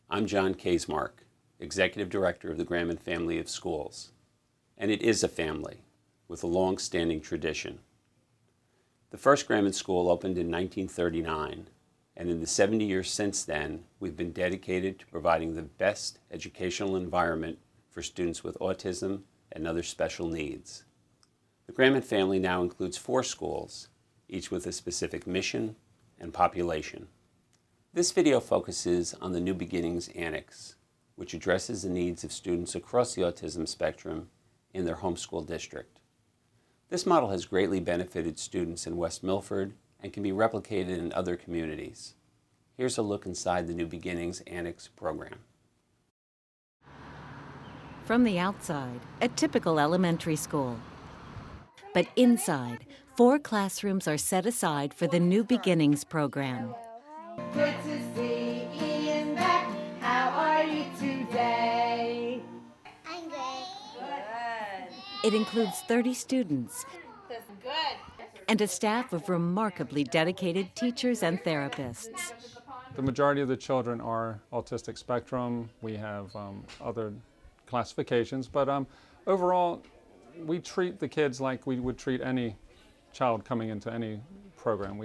I'm John Kaysmark, Executive Director of the Graham family of schools. And it is a family with a long-standing tradition. The first Graham School opened in 1939, and in the 70 years since then, we've been dedicated to providing the best educational environment for students with autism and other special needs. The Graham family now includes 4 schools, each with a specific mission and population. This video focuses on the New Beginnings Annex, which addresses the needs of students across the autism spectrum in their homeschool district. This model has greatly benefited students in West Milford and can be replicated in other communities. Here's a look inside the New Beginnings Annex program. From the outside, a typical elementary school. But inside, 4 classrooms are set aside for the New Beginnings program. Good to see Ian back. How are you today? I'm good. It includes 30 students and a staff of remarkably dedicated teachers and therapists. The majority of the children are autistic spectrum. We have other classifications, but overall, we treat the kids like we would treat any child coming into any program.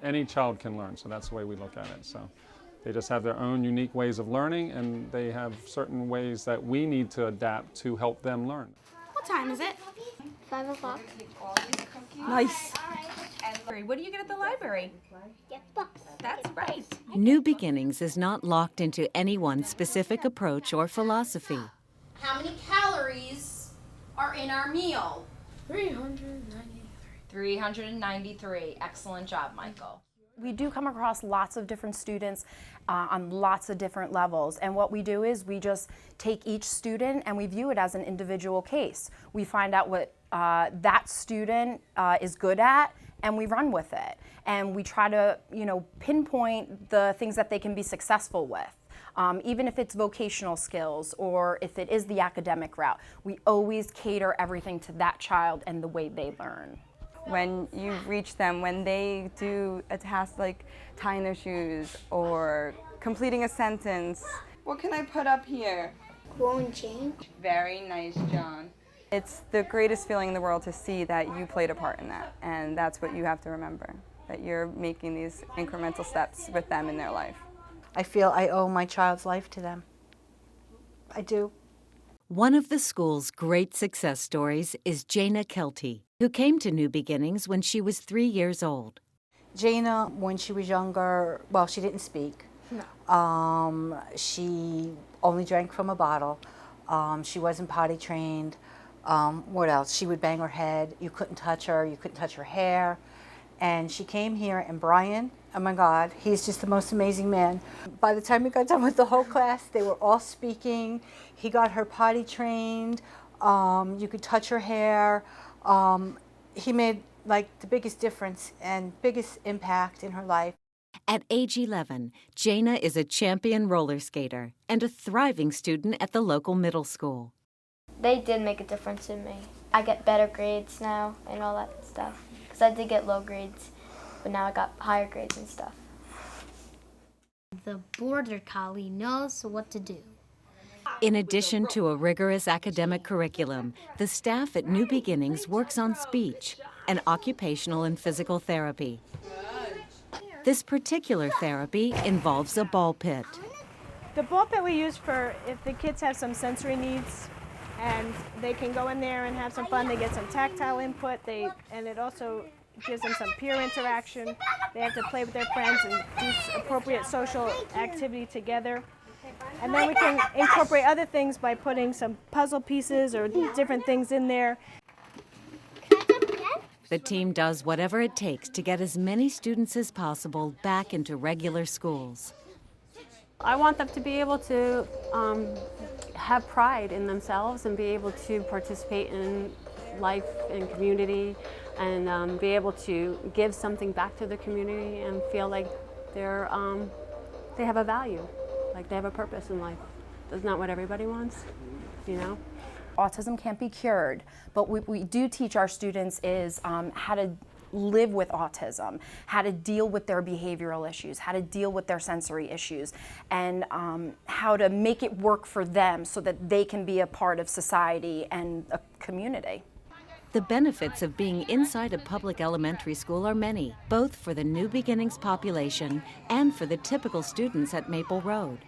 Any child can learn, so that's the way we look at it. So they just have their own unique ways of learning, and they have certain ways that we need to adapt to help them learn. What time is it? 5 o'clock. Nice. What do you get at the library? Get books. That's right. New Beginnings is not locked into any one specific approach or philosophy. How many calories are in our meal? 393. Excellent job, Michael. We do come across lots of different students on lots of different levels, and what we do is we just take each student and we view it as an individual case. We find out what that student is good at, and we run with it. And we try to, pinpoint the things that they can be successful with. Even if it's vocational skills or if it is the academic route, we always cater everything to that child and the way they learn. When you reach them, when they do a task like tying their shoes or completing a sentence. What can I put up here? Grow and change. Very nice, John. It's the greatest feeling in the world to see that you played a part in that, and that's what you have to remember, that you're making these incremental steps with them in their life. I feel I owe my child's life to them. I do. One of the school's great success stories is Jana Kelty, who came to New Beginnings when she was 3 years old. Jana, when she was younger, well, she didn't speak. No. She only drank from a bottle. She wasn't potty trained. What else? She would bang her head. You couldn't touch her. You couldn't touch her hair. And she came here, and Brian, oh my God, he's just the most amazing man. By the time we got done with the whole class, they were all speaking. He got her potty trained. You could touch her hair. He made the biggest difference and biggest impact in her life. At age 11, Jana is a champion roller skater and a thriving student at the local middle school. They did make a difference in me. I get better grades now and all that stuff. Because I did get low grades, but now I got higher grades and stuff. The border collie knows what to do. In addition to a rigorous academic curriculum, the staff at New Beginnings works on speech and occupational and physical therapy. This particular therapy involves a ball pit. The ball pit we use for if the kids have some sensory needs, and they can go in there and have some fun. They get some tactile input, and it also gives them some peer interaction. They have to play with their friends and do appropriate social activity together. And then we can incorporate other things by putting some puzzle pieces or different things in there. The team does whatever it takes to get as many students as possible back into regular schools. I want them to be able to have pride in themselves and be able to participate in life and community and be able to give something back to the community and feel like they have a value, like they have a purpose in life. That's not what everybody wants, Autism can't be cured, but what we do teach our students is how to live with autism, how to deal with their behavioral issues, how to deal with their sensory issues, and how to make it work for them so that they can be a part of society and a community. The benefits of being inside a public elementary school are many, both for the New Beginnings population and for the typical students at Maple Road.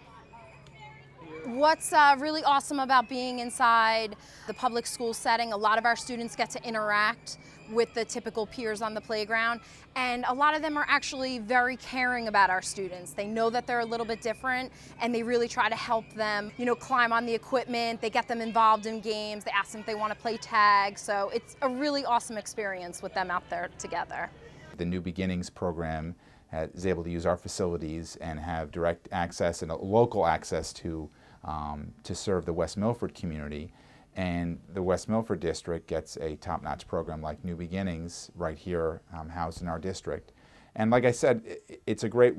What's really awesome about being inside the public school setting, a lot of our students get to interact with the typical peers on the playground, and a lot of them are actually very caring about our students. They know that they're a little bit different, and they really try to help them, you know, climb on the equipment. They get them involved in games. They ask them if they want to play tag. So it's a really awesome experience with them out there together. The New Beginnings program is able to use our facilities and have direct access and local access to serve the West Milford community. And the West Milford district gets a top-notch program like New Beginnings right here housed in our district. And like I said, it's a great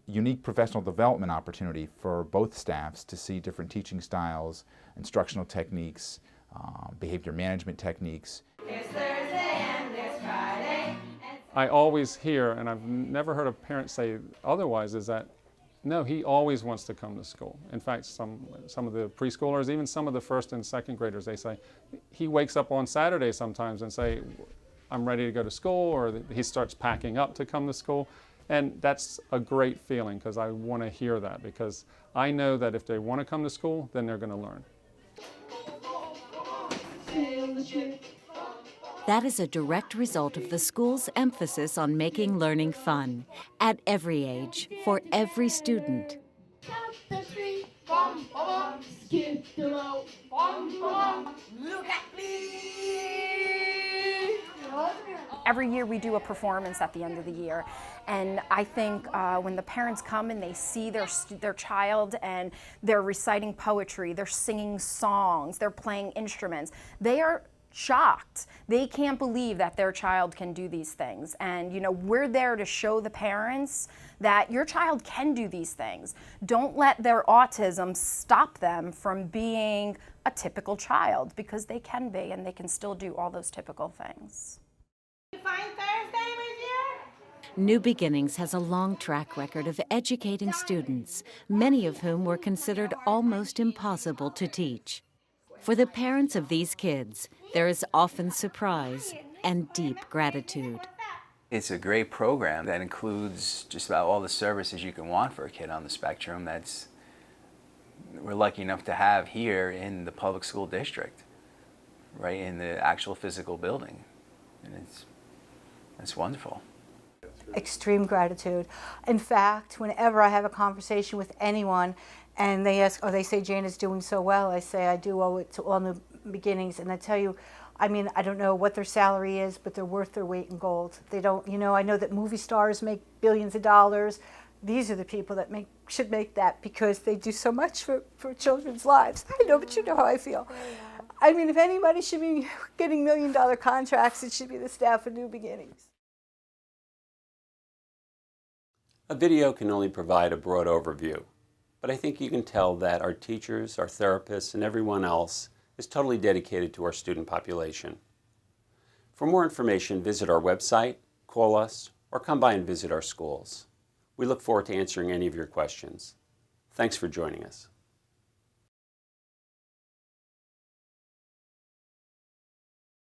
unique professional development opportunity for both staffs to see different teaching styles, instructional techniques, behavior management techniques. There's Thursday and there's Friday. I always hear, and I've never heard a parent say otherwise, is that no, he always wants to come to school. In fact, some of the preschoolers, even some of the first and second graders, they say, he wakes up on Saturday sometimes and say, I'm ready to go to school, or he starts packing up to come to school. And that's a great feeling, because I want to hear that, because I know that if they want to come to school, then they're going to learn. That is a direct result of the school's emphasis on making learning fun, at every age, for every student. Count the three, bum, bum, skip the rope, bum, bum, look at me. Every year we do a performance at the end of the year, and I think when the parents come and they see their child and they're reciting poetry, they're singing songs, they're playing instruments, they are shocked. They can't believe that their child can do these things. And you know, we're there to show the parents that your child can do these things. Don't let their autism stop them from being a typical child, because they can be, and they can still do all those typical things. You find Thursday with you? New Beginnings has a long track record of educating students, many of whom were considered almost impossible to teach. For the parents of these kids, there is often surprise and deep gratitude. It's a great program that includes just about all the services you can want for a kid on the spectrum we're lucky enough to have here in the public school district, right in the actual physical building. And it's wonderful. Extreme gratitude. In fact, whenever I have a conversation with anyone and they ask, or they say Jane is doing so well, I say I do owe it to all New Beginnings. And I tell you, I mean, I don't know what their salary is, but they're worth their weight in gold. They don't, you know, I know that movie stars make billions of dollars. These are the people that should make that, because they do so much for children's lives. I know, but you know how I feel. I mean, if anybody should be getting million-dollar contracts, it should be the staff of New Beginnings. A video can only provide a broad overview, but I think you can tell that our teachers, our therapists, and everyone else is totally dedicated to our student population. For more information, visit our website, call us, or come by and visit our schools. We look forward to answering any of your questions. Thanks for joining us.